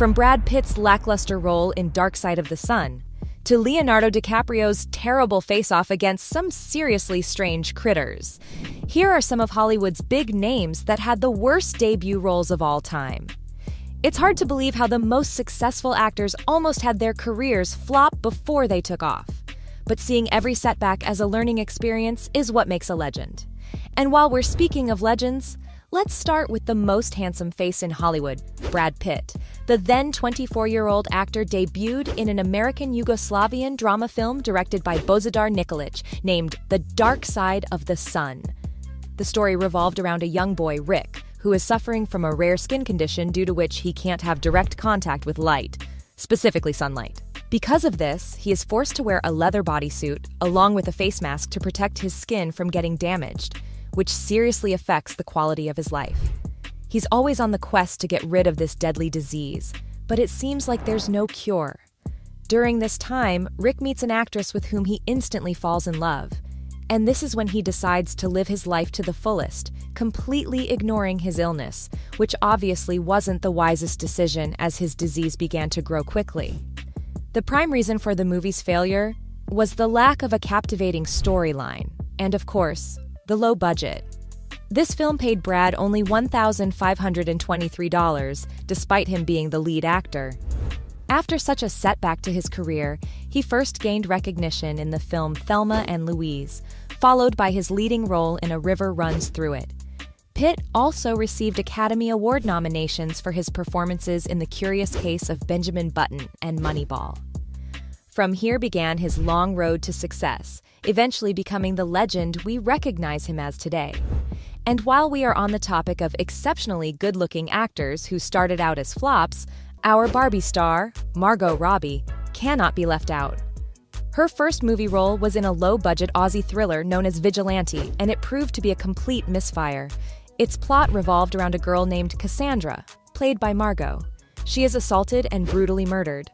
From Brad Pitt's lackluster role in Dark Side of the Sun, to Leonardo DiCaprio's terrible face-off against some seriously strange critters. Here are some of Hollywood's big names that had the worst debut roles of all time. It's hard to believe how the most successful actors almost had their careers flop before they took off. But seeing every setback as a learning experience is what makes a legend. And while we're speaking of legends, let's start with the most handsome face in Hollywood, Brad Pitt. The then 24-year-old actor debuted in an American Yugoslavian drama film directed by Bozidar Nikolic named The Dark Side of the Sun. The story revolved around a young boy, Rick, who is suffering from a rare skin condition due to which he can't have direct contact with light, specifically sunlight. Because of this, he is forced to wear a leather bodysuit along with a face mask to protect his skin from getting damaged, which seriously affects the quality of his life. He's always on the quest to get rid of this deadly disease, but it seems like there's no cure. During this time, Rick meets an actress with whom he instantly falls in love, and this is when he decides to live his life to the fullest, completely ignoring his illness, which obviously wasn't the wisest decision as his disease began to grow quickly. The prime reason for the movie's failure was the lack of a captivating storyline, and of course, the low budget. This film paid Brad only $1,523, despite him being the lead actor. After such a setback to his career, he first gained recognition in the film Thelma and Louise, followed by his leading role in A River Runs Through It. Pitt also received Academy Award nominations for his performances in The Curious Case of Benjamin Button and Moneyball. From here began his long road to success, eventually becoming the legend we recognize him as today. And while we are on the topic of exceptionally good-looking actors who started out as flops, our Barbie star, Margot Robbie, cannot be left out. Her first movie role was in a low-budget Aussie thriller known as Vigilante, and it proved to be a complete misfire. Its plot revolved around a girl named Cassandra, played by Margot. She is assaulted and brutally murdered,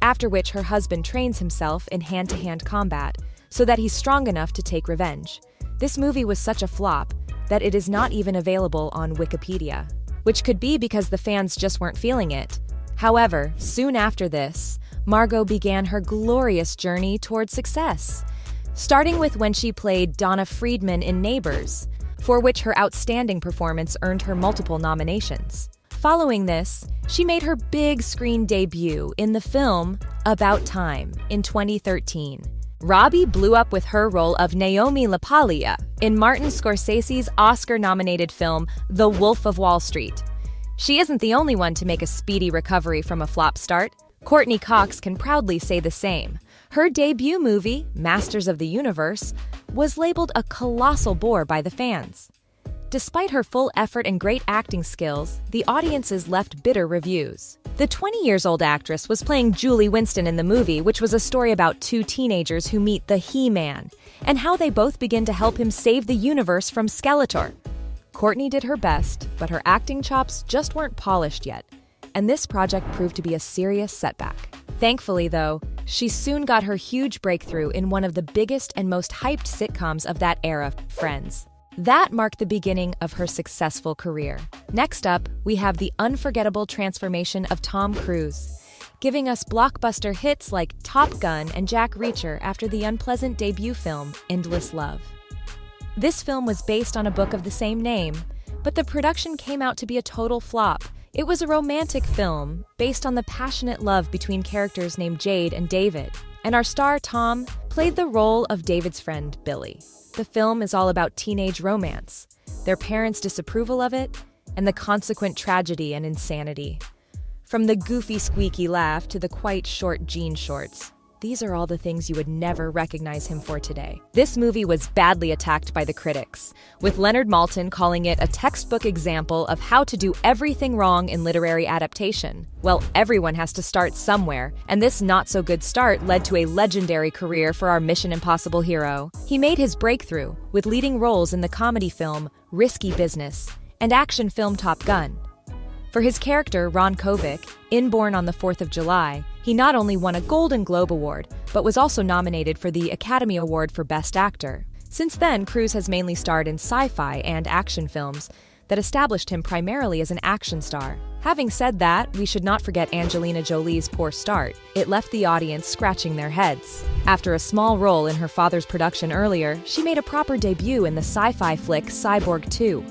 after which her husband trains himself in hand-to-hand combat so that he's strong enough to take revenge. This movie was such a flop that it is not even available on Wikipedia, which could be because the fans just weren't feeling it. However, soon after this, Margot began her glorious journey toward success, starting with when she played Donna Friedman in Neighbors, for which her outstanding performance earned her multiple nominations. Following this, she made her big screen debut in the film About Time in 2013. Robbie blew up with her role of Naomi LaPaglia in Martin Scorsese's Oscar-nominated film The Wolf of Wall Street. She isn't the only one to make a speedy recovery from a flop start. Courtney Cox can proudly say the same. Her debut movie, Masters of the Universe, was labeled a colossal bore by the fans. Despite her full effort and great acting skills, the audiences left bitter reviews. The 20-year-old actress was playing Julie Winston in the movie, which was a story about two teenagers who meet the He-Man, and how they both begin to help him save the universe from Skeletor. Courtney did her best, but her acting chops just weren't polished yet, and this project proved to be a serious setback. Thankfully, though, she soon got her huge breakthrough in one of the biggest and most hyped sitcoms of that era, Friends. That marked the beginning of her successful career. Next up, we have the unforgettable transformation of Tom Cruise, giving us blockbuster hits like Top Gun and Jack Reacher after the unpleasant debut film, Endless Love. This film was based on a book of the same name, but the production came out to be a total flop. It was a romantic film based on the passionate love between characters named Jade and David, and our star Tom played the role of David's friend, Billy. The film is all about teenage romance, their parents' disapproval of it, and the consequent tragedy and insanity. From the goofy squeaky laugh to the quite short jean shorts, these are all the things you would never recognize him for today. This movie was badly attacked by the critics, with Leonard Maltin calling it a textbook example of how to do everything wrong in literary adaptation. Well, everyone has to start somewhere, and this not-so-good start led to a legendary career for our Mission Impossible hero. He made his breakthrough with leading roles in the comedy film Risky Business and action film Top Gun. For his character, Ron Kovic, in Born on the 4th of July, he not only won a Golden Globe Award, but was also nominated for the Academy Award for Best Actor. Since then, Cruise has mainly starred in sci-fi and action films that established him primarily as an action star. Having said that, we should not forget Angelina Jolie's poor start. It left the audience scratching their heads. After a small role in her father's production earlier, she made a proper debut in the sci-fi flick Cyborg 2.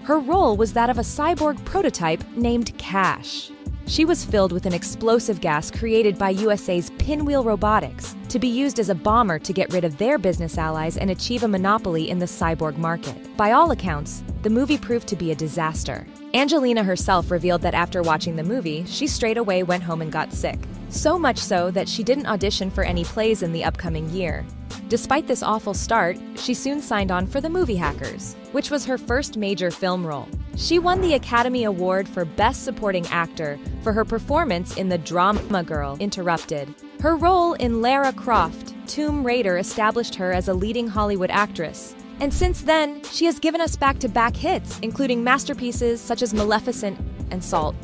Her role was that of a cyborg prototype named Cash. She was filled with an explosive gas created by USA's Pinwheel Robotics to be used as a bomber to get rid of their business allies and achieve a monopoly in the cyborg market. By all accounts, the movie proved to be a disaster. Angelina herself revealed that after watching the movie, she straight away went home and got sick. So much so that she didn't audition for any plays in the upcoming year. Despite this awful start, she soon signed on for The Movie Hackers, which was her first major film role. She won the Academy Award for Best Supporting Actor for her performance in the drama Girl, Interrupted. Her role in Lara Croft, Tomb Raider established her as a leading Hollywood actress. And since then, she has given us back-to-back hits, including masterpieces such as Maleficent and Salt.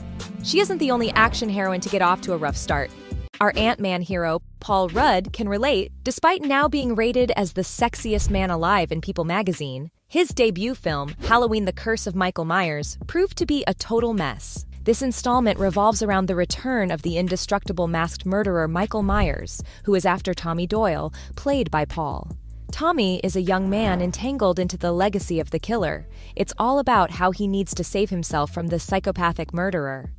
She isn't the only action heroine to get off to a rough start. Our Ant-Man hero, Paul Rudd, can relate. Despite now being rated as the sexiest man alive in People magazine, his debut film, Halloween: The Curse of Michael Myers, proved to be a total mess. This installment revolves around the return of the indestructible masked murderer Michael Myers, who is after Tommy Doyle, played by Paul. Tommy is a young man entangled into the legacy of the killer. It's all about how he needs to save himself from this psychopathic murderer.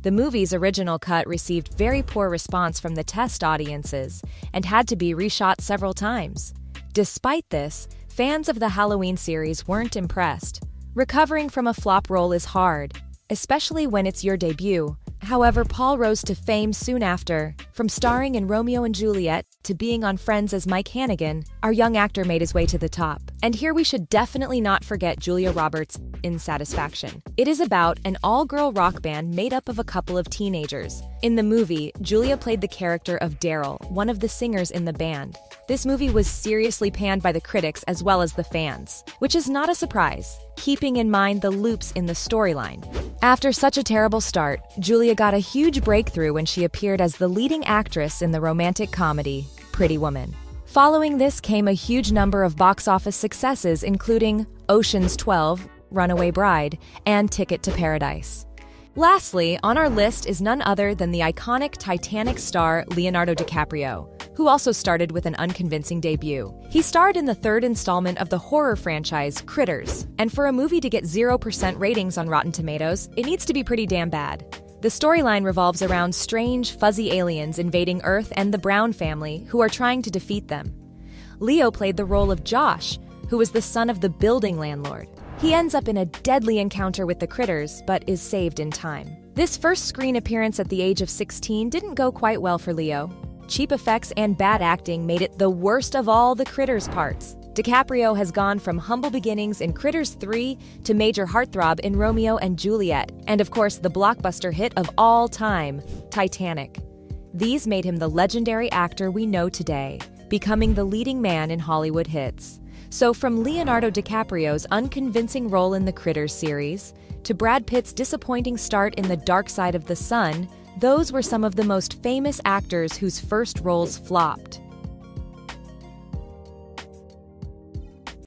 The movie's original cut received very poor response from the test audiences and had to be reshot several times. Despite this, fans of the Halloween series weren't impressed. Recovering from a flop role is hard, especially when it's your debut. However, Paul rose to fame soon after. From starring in Romeo and Juliet to being on Friends as Mike Hannigan, our young actor made his way to the top. And here we should definitely not forget Julia Roberts in Satisfaction. It is about an all-girl rock band made up of a couple of teenagers. In the movie, Julia played the character of Daryl, one of the singers in the band. This movie was seriously panned by the critics as well as the fans, which is not a surprise, keeping in mind the loops in the storyline. After such a terrible start, Julia got a huge breakthrough when she appeared as the leading actress in the romantic comedy, Pretty Woman. Following this came a huge number of box office successes, including Ocean's 12, Runaway Bride, and Ticket to Paradise. Lastly, on our list is none other than the iconic Titanic star Leonardo DiCaprio, who also started with an unconvincing debut. He starred in the third installment of the horror franchise Critters, and for a movie to get 0% ratings on Rotten Tomatoes, it needs to be pretty damn bad. The storyline revolves around strange, fuzzy aliens invading Earth and the Brown family, who are trying to defeat them. Leo played the role of Josh, who is the son of the building landlord. He ends up in a deadly encounter with the critters, but is saved in time. This first screen appearance at the age of 16 didn't go quite well for Leo. Cheap effects and bad acting made it the worst of all the Critters parts. DiCaprio has gone from humble beginnings in Critters 3 to major heartthrob in Romeo and Juliet, and of course the blockbuster hit of all time, Titanic. These made him the legendary actor we know today, becoming the leading man in Hollywood hits. So from Leonardo DiCaprio's unconvincing role in the Critters series, to Brad Pitt's disappointing start in The Dark Side of the Sun, those were some of the most famous actors whose first roles flopped.